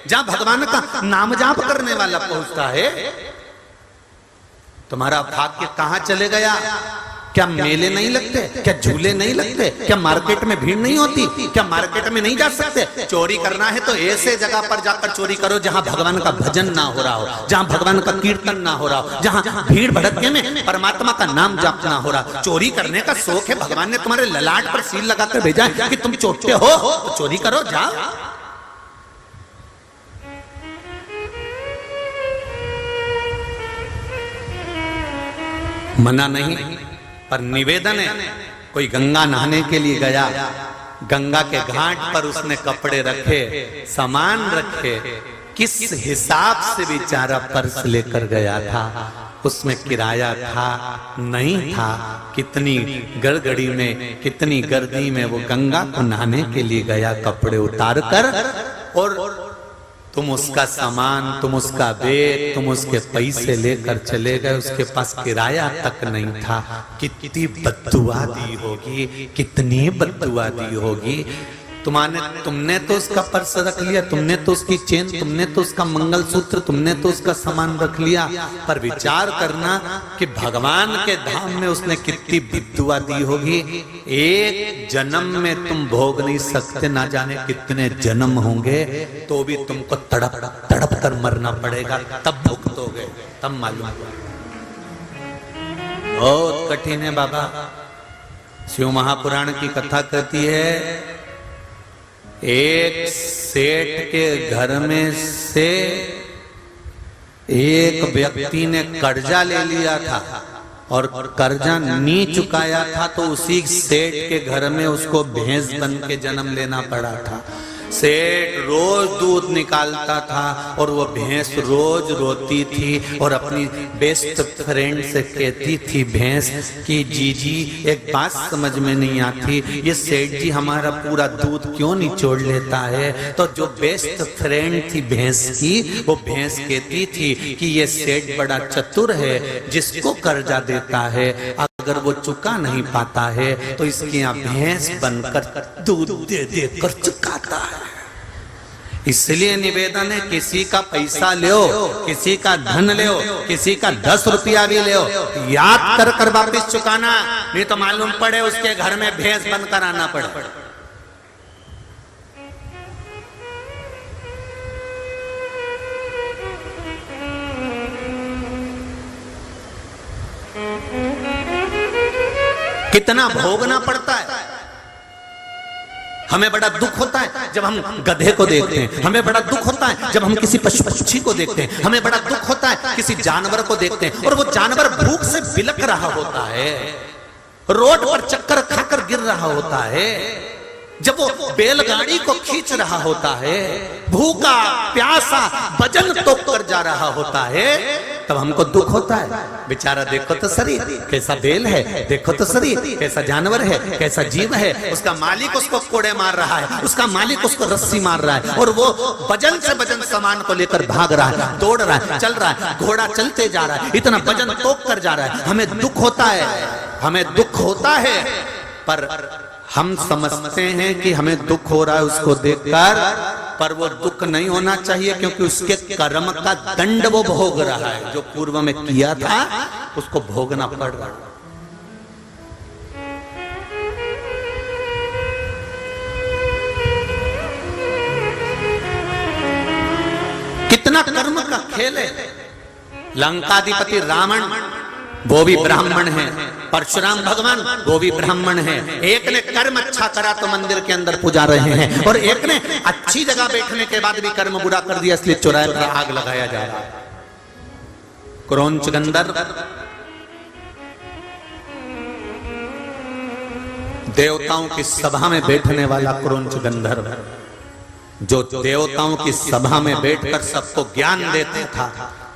जहां भगवान का नाम जाप करने वाला पहुंचता है, तुम्हारा भाग्य कहां चले गया? क्या मेले नहीं लगते? क्या झूले नहीं लगते? क्या मार्केट में भीड़ नहीं होती? क्या मार्केट में नहीं जा सकते? चोरी करना है तो ऐसे जगह पर जाकर चोरी करो जहां भगवान का भजन ना हो रहा हो, जहां भगवान का कीर्तन ना हो रहा हो, जहां भीड़ भड़के में परमात्मा का नाम जाप ना हो रहा। चोरी करने का शौक है, भगवान ने तुम्हारे ललाट पर सील लगाकर भेजा है कि तुम चोरते हो तो चोरी करो, जाओ। मना नहीं, पर निवेदन है। कोई गंगा नहाने के लिए गया, गंगा के घाट पर उसने कपड़े रखे, सामान रखे, किस हिसाब से बेचारा पर्स लेकर गया था? उसमें किराया था नहीं था? कितनी गड़गड़ी में, कितनी गर्दी में वो गंगा को नहाने के लिए गया, कपड़े उतार कर, और तुम उसका सामान, तुम उसका बैग, तुम उसके पैसे लेकर चले गए, उसके पास किराया तक नहीं था। कितनी बद्दुआ दी होगी, कितनी बद्दुआ दी होगी। तुमने तो उसका पर्स रख लिया, तुमने तो उसकी चेन, तुमने तो उसका मंगलसूत्र, तुमने तो उसका सामान रख लिया, पर विचार करना कि भगवान के धाम में उसने कितनी बद्दुआ दी होगी। एक जन्म में तुम भोग नहीं सकते, ना जाने कितने जन्म होंगे, तो भी तुमको तड़प तड़प कर मरना पड़ेगा, तब भुगतोगे, तब मालूम। बहुत कठिन है बाबा। शिव महापुराण की कथा कहती है, एक सेठ के घर में से एक व्यक्ति ने कर्जा ले लिया था और कर्जा नहीं चुकाया था, तो उसी सेठ के घर में उसको भैंस बन के जन्म लेना पड़ा था। सेठ रोज दूध निकालता था और वो भैंस रोज रोती थी और अपनी बेस्ट फ्रेंड से कहती थी भैंस कि जीजी एक बात समझ में नहीं आती, ये सेठ जी हमारा पूरा दूध क्यों निचोड़ लेता है? तो जो बेस्ट फ्रेंड थी भैंस की, वो भैंस कहती थी कि ये सेठ बड़ा चतुर है, जिसको कर्जा देता है अगर वो चुका नहीं पाता है तो इसके यहाँ भैंस बनकर दूध दे दे कर चुकाता है। इसलिए निवेदन है, किसी का पैसा ले, किसी का धन ले, किसी का 10 रुपया भी ले, याद कर कर वापिस चुकाना, नहीं तो मालूम पड़े उसके घर में भैंस बनकर आना पड़े। कितना भोगना पड़ता है। हमें बड़ा दुख होता है जब हम गधे को देखते हैं, हमें बड़ा दुख होता है जब हम किसी पशु पक्षी को देखते हैं, हमें बड़ा दुख होता है किसी जानवर को देखते हैं और वो जानवर भूख से बिलक रहा होता है, रोड पर चक्कर खाकर गिर रहा होता है, जब वो बैलगाड़ी को खींच रहा होता है, भूखा प्यासा वजन तो कर जा रहा होता है, तब हमको दुख होता है। बेचारा देखो तो शरीर कैसा बैल है, देखो तो शरीर कैसा जानवर है, कैसा जीव है, उसका मालिक उसको कोड़े मार रहा है, उसका मालिक उसको रस्सी मार रहा है और वो वजन से वजन सामान को लेकर भाग रहा है, दौड़ रहा है, चल रहा है, घोड़ा चलते जा रहा है, इतना वजन तोप कर जा रहा है। हमें दुख होता है, हमें दुख होता है, पर हम समझते हैं कि हमें दुख हो रहा है उसको देखकर, पर वो दुख नहीं होना चाहिए क्योंकि उसके कर्म का दंड वो भोग रहा है, जो पूर्व में किया था उसको भोगना पड़ रहा है। कितना कर्म का खेल है। लंकाधिपति रावण वो भी ब्राह्मण है, परशुराम भगवान वो भी ब्राह्मण है। एक ने कर्म अच्छा करा तो मंदिर के अंदर पूजा रहे हैं और एक ने अच्छी जगह बैठने के बाद भी कर्म बुरा कर दिया, इसलिए चौराहे पर आग लगाया जा रहा है। क्रौंच गंधर्व देवताओं की सभा में बैठने वाला क्रौंच गंधर्व, जो देवताओं की सभा में बैठकर सबको ज्ञान देता था,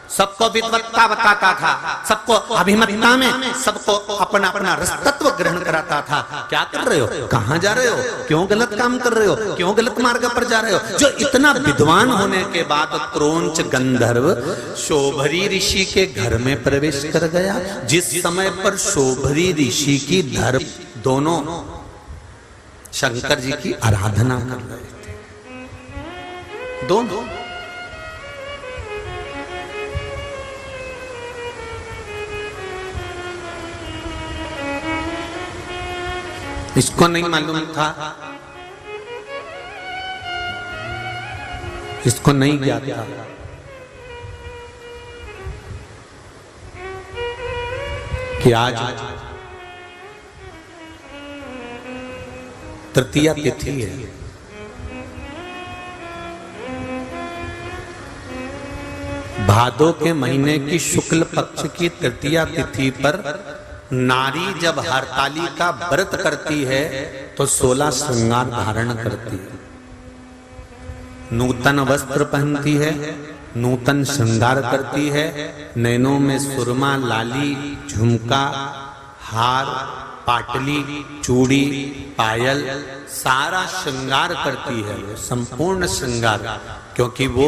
सबको विद्वत्ता बताता था, सबको अभिमतता में सबको अपना अपना रसतत्व ग्रहण कराता था। क्या कर रहे हो, कहां जा रहे हो, क्यों गलत काम कर रहे हो, क्यों गलत मार्ग पर जा रहे हो। जो इतना विद्वान होने के बाद क्रौंच गंधर्व शोभरी ऋषि के घर में प्रवेश कर गया, जिस समय पर शोभरी ऋषि की धर्म दोनों शंकर जी की आराधना कर रहे थे, दोनों इसको नहीं मालूम था, इसको नहीं ज्ञात था कि आज तृतीया तिथि है। भादो के महीने की शुक्ल पक्ष की तृतीया तिथि पर नारी जब हरतालिका व्रत करती है तो 16 श्रृंगार धारण करती है, नूतन वस्त्र पहनती है, नूतन श्रृंगार करती है, नैनों में सुरमा, लाली, झुमका, हार, पाटली, चूड़ी, पायल, सारा श्रृंगार करती है, संपूर्ण श्रृंगार, क्योंकि वो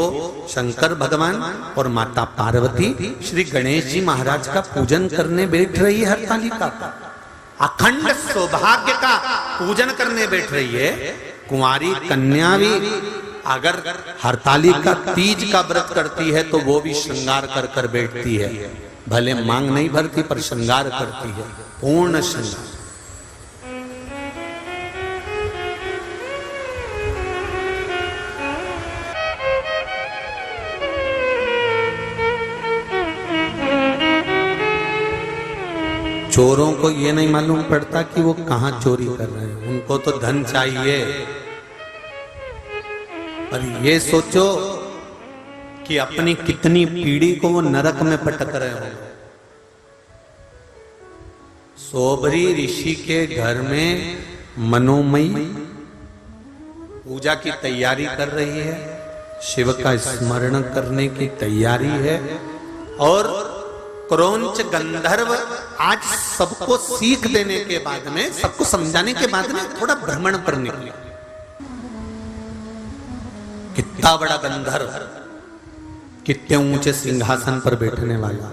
शंकर भगवान और माता पार्वती श्री गणेश जी महाराज का पूजन करने बैठ रही है। हरतालिका का अखंड सौभाग्य का पूजन करने बैठ रही है। कुंवारी कन्या भी अगर हरतालिका तीज का व्रत करती है तो वो भी श्रृंगार कर कर बैठती है, भले मांग नहीं भरती पर श्रृंगार करती है, पूर्ण श्रृंगार। चोरों को ये नहीं मालूम पड़ता कि वो कहां चोरी कर रहे हैं, उनको तो धन चाहिए। पर ये सोचो कि अपनी कितनी पीढ़ी को वो नरक में पटक रहे हो। सोबरी ऋषि के घर में मनोमयी पूजा की तैयारी कर रही है, शिव का स्मरण करने की तैयारी है, और क्रौंच गंधर्व आज सबको सीख देने के बाद में, सबको समझाने के बाद में थोड़ा भ्रमण पर निकले। कितना बड़ा गंधर्व, कितने ऊंचे सिंहासन पर बैठने वाला,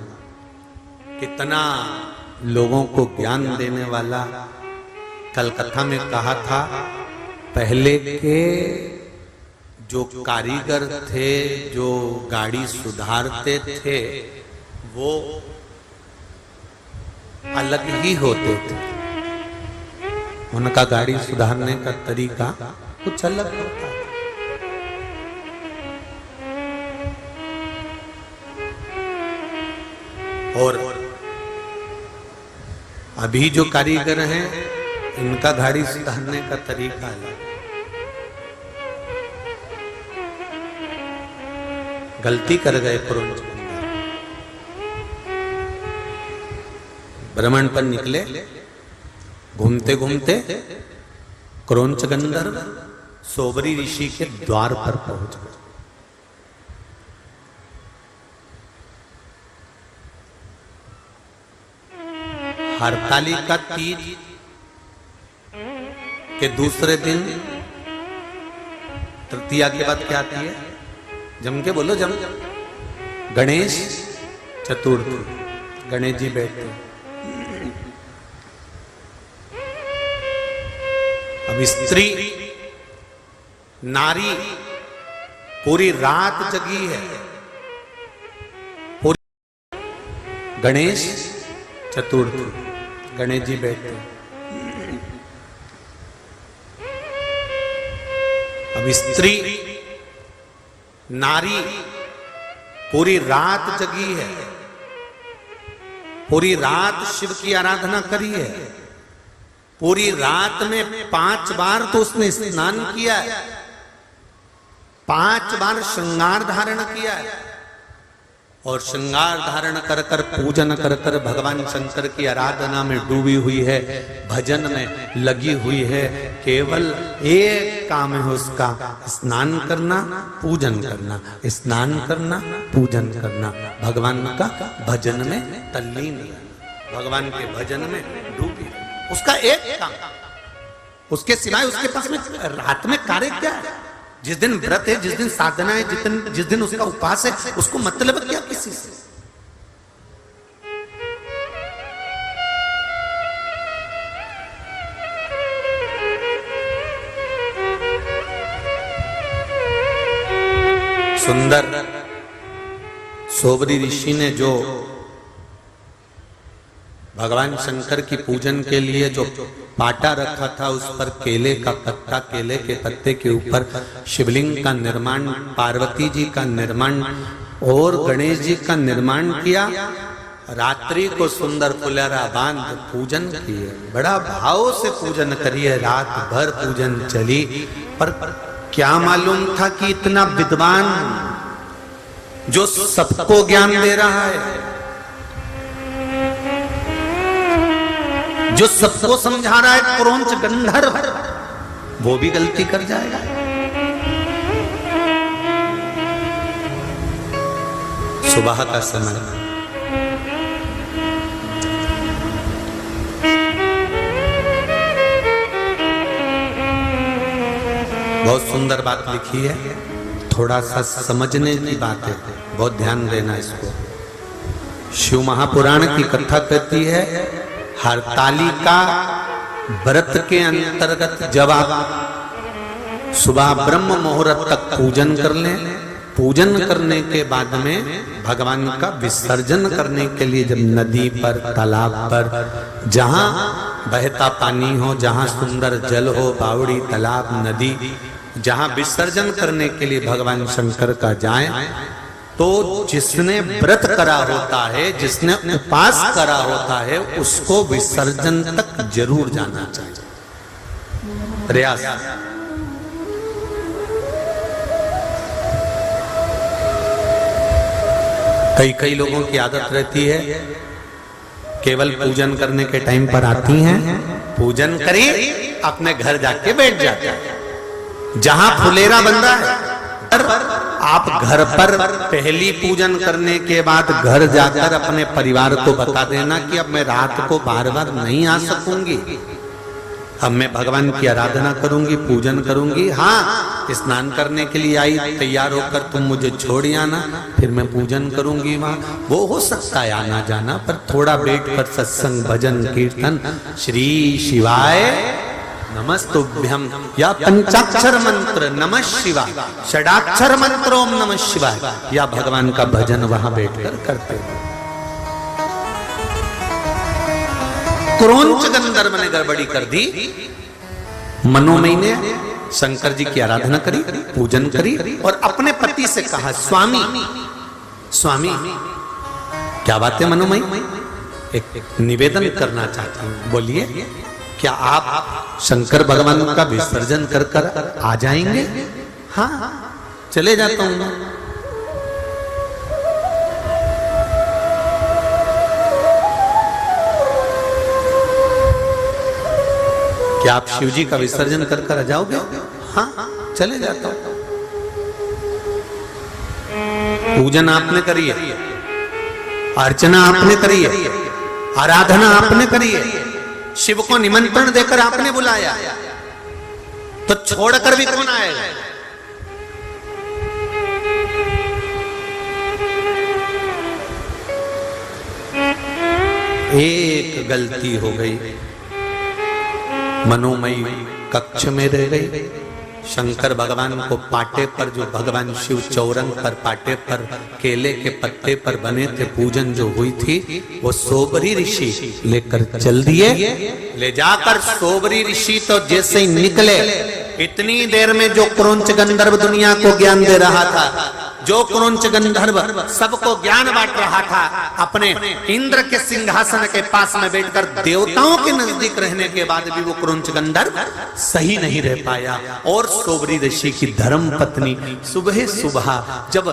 कितना लोगों को ज्ञान देने वाला। कलकत्ता में कहा था पहले के जो कारीगर थे, जो गाड़ी सुधारते थे, वो अलग ही होते थे, उनका गाड़ी सुधारने का तरीका कुछ अलग होता है। और अभी जो कारीगर हैं इनका गाड़ी सुधारने का तरीका अलग। गलती कर गए क्रौंच, भ्रमण पर निकले, घूमते घूमते क्रौंच गंधर्व सोबरी ऋषि के द्वार पर पहुंच गए। हरतालिका तीज के दूसरे दिन तृतीया के बाद क्या आती है? जम के बोलो, जम। गणेश चतुर्थी, गणेश जी बैठते। अब स्त्री नारी पूरी रात जगी है, पूरी गणेश चतुर्थी, गणेश जी बैठते। अब स्त्री नारी पूरी रात जगी है, पूरी रात शिव की आराधना करी है, पूरी रात में 5 बार तो उसने स्नान किया है, 5 बार श्रृंगार धारण किया है, और श्रृंगार धारण कर कर पूजन कर कर भगवान शंकर की आराधना में डूबी हुई है, भजन में लगी हुई है। केवल एक काम है उसका, स्नान करना, पूजन करना, स्नान करना, पूजन करना, भगवान का भजन में तल्लीन रहना, भगवान के भजन में डूबी, उसका एक काम। उसके सिवाय उसके पास में रात में कार्य क्या है? जिस दिन व्रत है, जिस दिन साधना है, जिस दिन उसका उपवास है, उसको मतलब क्या किसी से? सुंदर सोबरी ऋषि ने जो भगवान शंकर की पूजन के लिए जो पाटा रखा था उस पर केले का पत्ता, केले के पत्ते के ऊपर शिवलिंग का निर्माण, पार्वती जी का निर्माण और गणेश जी का निर्माण किया। रात्रि को सुंदर फुलरा बांध पूजन किए, बड़ा भाव से पूजन करिए, रात भर पूजन चली। पर क्या मालूम था कि इतना विद्वान जो सबको ज्ञान दे रहा है, जो सबको समझा रहा है, क्रौंच गंधर्व, वो भी गलती कर जाएगा। सुबह का समय, बहुत सुंदर बात लिखी है, थोड़ा सा समझने की बात है, बहुत ध्यान देना इसको। शिव महापुराण की कथा कहती है, हरतालिका व्रत के अंतर्गत जब आप सुबह ब्रह्म मुहूर्त तक पूजन कर लें, पूजन करने के बाद में भगवान का विसर्जन करने के लिए जब नदी पर, तालाब पर, जहां बहता पानी हो, जहां सुंदर जल हो, बावड़ी, तालाब, नदी, जहां विसर्जन करने के लिए भगवान शंकर का जाए, तो जिसने व्रत करा होता है, जिसने उपास करा होता है, उसको विसर्जन तक जरूर जाना चाहिए। प्रयास। कई लोगों की आदत रहती है, केवल पूजन करने के टाइम पर आती हैं, पूजन करी, अपने घर जाके बैठ जाते हैं। जहां फुलेरा बन रहा है, आप घर पर पहली पूजन करने के बाद घर जाकर अपने परिवार को बता देना कि अब मैं रात को बार बार नहीं आ सकूंगी, अब मैं भगवान की आराधना करूंगी, पूजन करूंगी। हाँ, स्नान करने के लिए आई, तैयार होकर तुम मुझे छोड़ आना, फिर मैं पूजन करूंगी वहां। वो हो सकता है आना जाना, पर थोड़ा बैठ कर सत्संग, भजन, कीर्तन, श्री शिवाय नमस्तुभ्यम, या पंचाक्षर मंत्र नमः शिवाय, षडाक्षर मंत्र ओम नमः शिवाय, या भगवान का भजन वहां बैठकर करते हैं। क्रौंच गंधर्व ने गड़बड़ी कर दी, मनोमयी ने शंकर जी की आराधना करी, पूजन करी और अपने पति से कहा, स्वामी स्वामी, क्या बात है मनोमयी, एक निवेदन करना चाहता हूं, बोलिए। क्या आप शंकर भगवान का विसर्जन कर कर आ जाएंगे? हाँ, चले जाता हूं। क्या आप शिव जी का विसर्जन कर कर आ जाओगे? हाँ, चले जाता हूं। पूजन आपने करी है, अर्चना आपने करी है, आराधना आपने करी है, शिव को निमंत्रण देकर आपने बुलाया, तो छोड़कर भी कौन आएगा? एक गलती हो गई, मनोमयी कक्ष में रह गई। शंकर भगवान को पाटे पर, जो भगवान शिव चौरंग पर पाटे पर केले के पत्ते पर बने थे, पूजन जो हुई थी, वो सोबरी ऋषि लेकर चल दिए। ले जाकर सोबरी ऋषि तो जैसे ही निकले, इतनी देर में जो क्रौंच गंधर्व दुनिया को ज्ञान दे रहा था, जो क्रौंच गंधर्व सबको ज्ञान बांट रहा था, अपने इंद्र के सिंहासन के पास में बैठकर देवताओं के नजदीक रहने के बाद भी वो क्रौंच गंधर्व सही नहीं रह पाया। और सोबरी ऋषि की धर्म पत्नी सुबह सुबह जब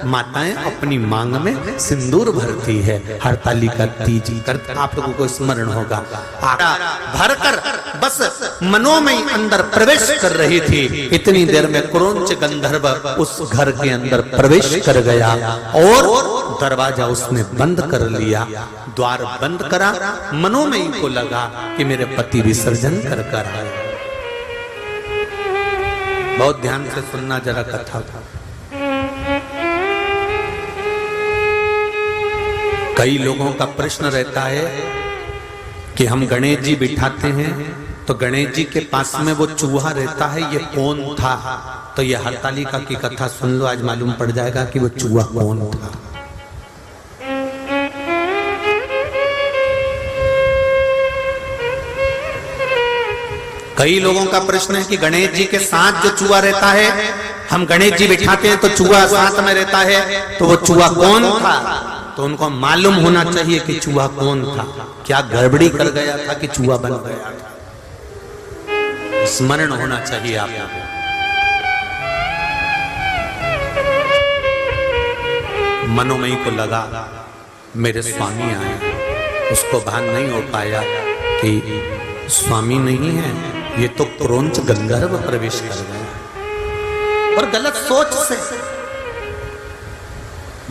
माताएं अपनी मांग में सिंदूर भरती है, हरतालिका तीज कर, आप लोगों को स्मरण होगा, आटा भरकर बस मनोमयी अंदर प्रवेश कर रही थी, इतनी देर में क्रौंच गंधर्व उस घर के अंदर प्रवेश कर गया और दरवाजा उसने बंद कर लिया। द्वार बंद करा, मनोमयी को लगा कि मेरे पति विसर्जन कर कर आए। बहुत ध्यान से सुनना जरा कथा। कई लोगों का प्रश्न रहता है कि हम गणेश जी बिठाते हैं तो गणेश जी के पास में वो चूहा रहता है, ये कौन था? तो ये हरतालिका की कथा सुन लो, आज मालूम पड़ जाएगा कि वो चूहा कौन था। कई लोगों का प्रश्न है कि गणेश जी के साथ जो चूहा रहता है, हम गणेश जी बिठाते हैं तो चूहा साथ में रहता है, तो वो चूहा कौन था? तो उनको मालूम होना चाहिए कि चूहा कौन था, क्या गड़बड़ी कर गया था कि चूहा बन गया था। स्मरण होना चाहिए आप लोगों को। मनोमयी को लगा मेरे स्वामी आए, उसको भान नहीं हो पाया कि स्वामी नहीं है, ये तो क्रोंच गंधर्व प्रवेश कर गया। और गलत सोच से,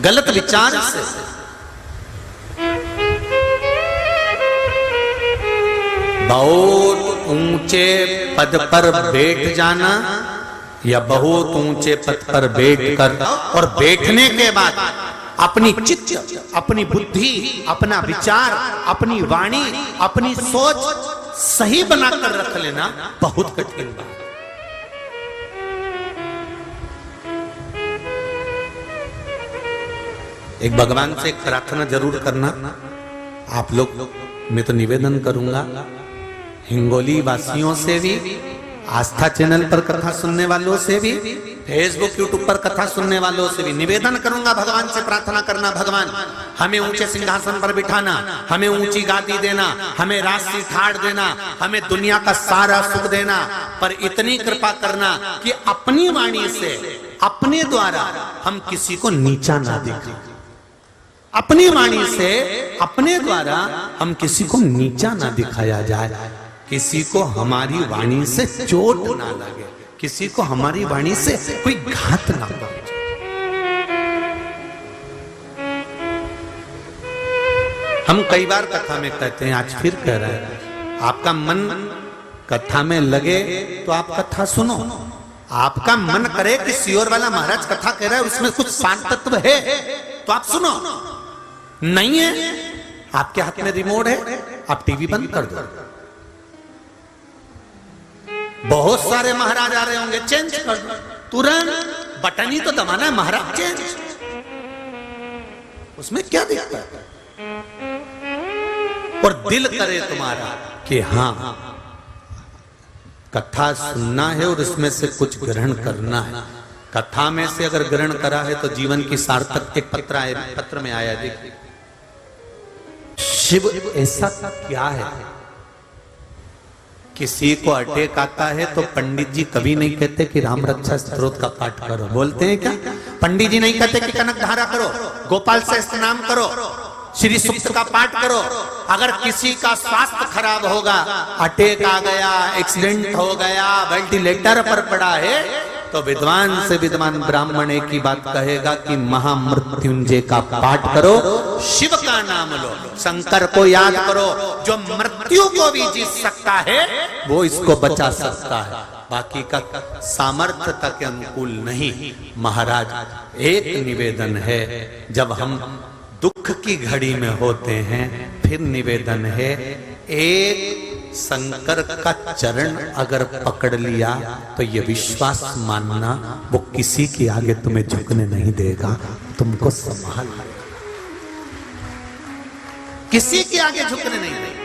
गलत विचार से। बहुत ऊंचे पद पर बैठ जाना या बहुत ऊंचे पद पर बैठ कर और बैठने के बाद अपनी चित्त, अपनी बुद्धि, अपना विचार, अपनी वाणी, अपनी सोच सही बनाकर रख लेना बहुत कठिन बात। एक भगवान से एक प्रार्थना जरूर करना आप लोग। मैं तो निवेदन करूंगा हिंगोली वासियों से भी, आस्था चैनल पर कथा सुनने वालों से भी, फेसबुक यूट्यूब पर कथा सुनने वालों से भी निवेदन करूंगा, भगवान से प्रार्थना करना, भगवान हमें ऊंचे सिंहासन पर बिठाना, हमें ऊंची गादी देना, हमें राशि ठाड़ देना, हमें दुनिया का सारा सुख देना, पर इतनी कृपा करना कि अपनी वाणी से, अपने द्वारा हम किसी को नीचा ना दिखाएं। अपनी वाणी से, अपने द्वारा हम किसी को नीचा ना दिखाया जाए, किसी को हमारी वाणी से चोट ना लगे, किसी को हमारी वाणी से कोई घात ना पहुंचे। हम कई बार कथा में कहते हैं, आज फिर कह रहे हैं, आपका मन कथा में लगे तो आप कथा सुनो। आपका मन करे कि सियोर वाला महाराज कथा कह रहा है, उसमें कुछ शांत तत्व है तो आप सुनो। नहीं है, आपके हाथ में रिमोट है, आप टीवी बंद कर दो। बहुत सारे महाराज आ रहे होंगे, चेंज कर दो तुरंत, बटन ही तो दबाना है, महाराज चेंज, उसमें क्या दिक्कत है? और दिल करे तुम्हारा कि हाँ कथा सुनना है और इसमें से कुछ ग्रहण करना है। कथा में से अगर ग्रहण करा है तो जीवन की सार्थक। एक पत्र में आया, देखिए, शिव ऐसा क्या है? किसी को अटैक आता है तो पंडित जी कभी नहीं कहते कि राम रक्षा स्तोत्र का पाठ करो, बोलते हैं क्या? पंडित जी नहीं कहते कि कनक धारा करो, गोपाल से स्नान करो, श्री सूक्त का पाठ करो। अगर किसी का स्वास्थ्य खराब होगा, अटैक आ गया, एक्सीडेंट हो गया, वेंटिलेटर पर पड़ा है, तो विद्वान से विद्वान ब्राह्मण एक ही बात कहेगा कि महामृत्युंजय का पाठ करो, शिव का नाम लो, शंकर को याद करो। जो मृत्यु को भी जीत सकता है वो इसको बचा सकता है, बाकी का सामर्थ्यता के अनुकूल नहीं। महाराज, एक निवेदन है, जब हम दुख की घड़ी में होते हैं, फिर निवेदन है, एक शंकर का चरण अगर पकड़ लिया तो ये विश्वास मानना, वो किसी के आगे तुम्हें झुकने नहीं देगा, तुमको संभाल, किसी के आगे झुकने नहीं देगा।